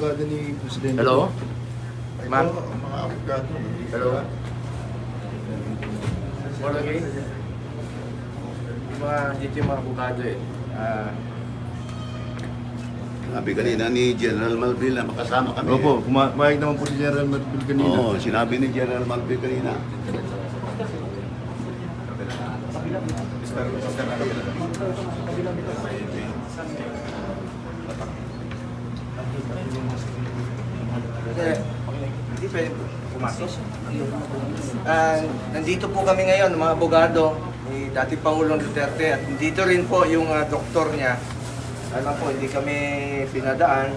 abogado ni Presidente. Hello? Ma'am? Ito, ang mga abogado. Hello? What again? Dito yung mga abogado eh. Sabi kanina ni General Malville na makasama kami. Opo, pumayag naman po si General Marbil kanina. Oo, sinabi ni General Malville kanina. Hindi pwede pumasok. Nandito po kami ngayon, mga abogado ni dating Pangulong Duterte at dito rin po yung doktor niya. Alam po, hindi kami pinadaan.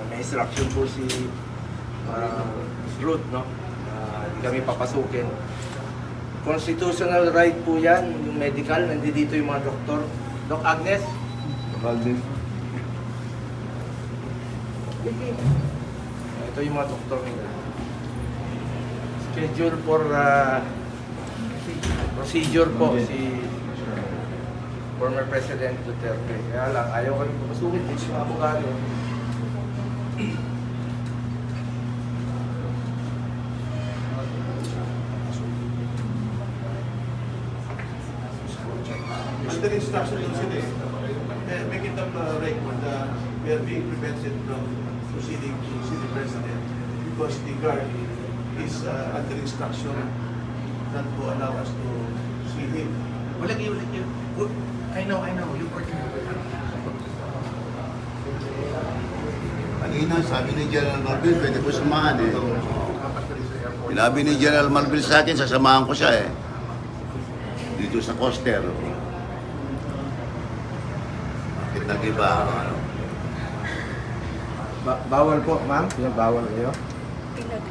May instruction po si Ruth, no? Hindi kami papasukin. Constitutional right po yan, yung medical. Nandito yung mga doktor. Doc Agnes? Alden. Ito yung mga doktor nila. Schedule for procedure po si former President Duterte. Kaya lang, ayaw kami pumasukin dito yung abogado. Under instruction lang sila eh. Make it up record na we are being prevented from proceeding to see the President because the guard is under instruction not to allow us to see him. Wala kayo. I know. You're working with her. Kanina, sabi ni General Malville, pwede ko samahan eh. Sinabi ni General Malville sa akin, sasamahan ko siya eh. Dito sa Coster. Bakit nag-iba? Ano? Bawal po, ma'am? Bawal kayo?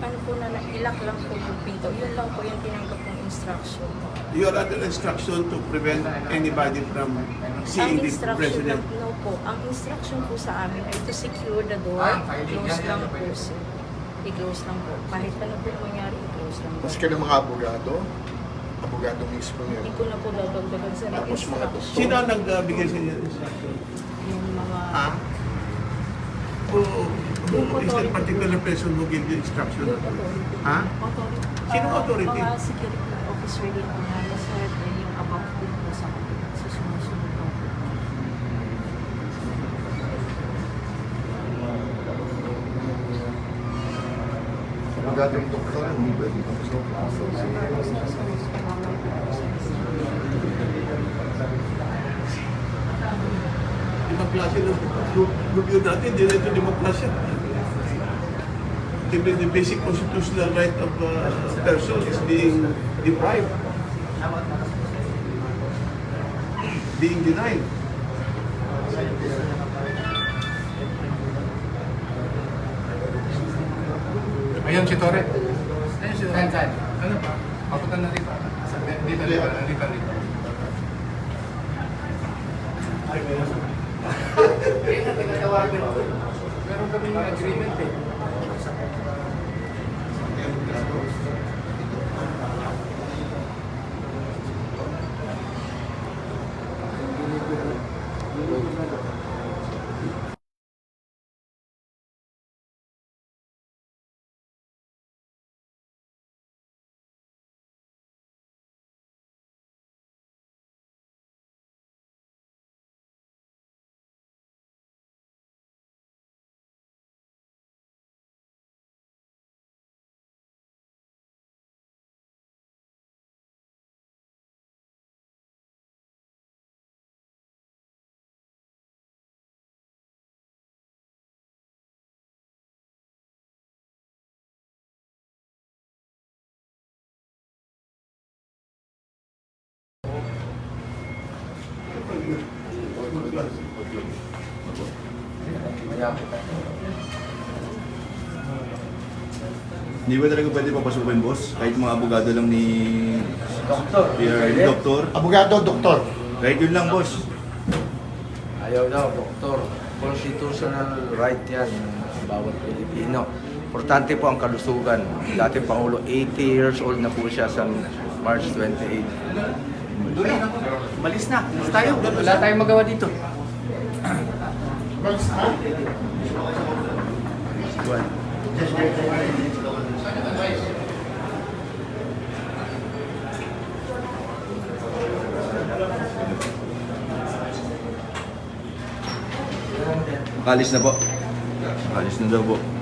Ano po na ilak lang po yung pinto. Yun lang po yung tinanggap ng instruction. You are under instruction to prevent anybody from seeing Ang the instruction President. lang, no po. Ang instruction po sa amin ay to secure the door. Close lang po, sir. I-close lang po. Kahit ano po mangyari, i-close lang po. Mas ka ng mga abogado, abogado mismo yun. Hindi ko na po dadagdagan sa Tapos mga doktor. Sino ang nagbigay sa inyo ng instruction? Yung mga... Ha? Who is that particular person who gave you instruction? Yung authority. Ha? Authority. Sinong authority? Mga security officer din po na sir. Yung above din po sa sumusunod po. Abogado yung doktor, hindi pwede papasok. Ibang klase ng review natin, hindi na ito demokrasya. The basic constitutional right of a person is being deprived, being denied. Ayun si Torre. Ayun si Torre. Saan? Ano pa? Papunta na dito. Dito. Meron kami agreement eh. Hindi ba talaga pwede papasukin, boss? Kahit mga abogado lang ni... Doktor. Ni doktor? Abogado, doktor. Kahit yun lang, boss. Ayaw daw, doktor. Constitutional right yan ng bawat Pilipino. Importante po ang kalusugan. Dating Pangulo, 80 years old na po siya sa March 28. Malis na. Malis tayo. Wala tayong magawa dito. Buwan. Makalis na po. Makalis na daw po.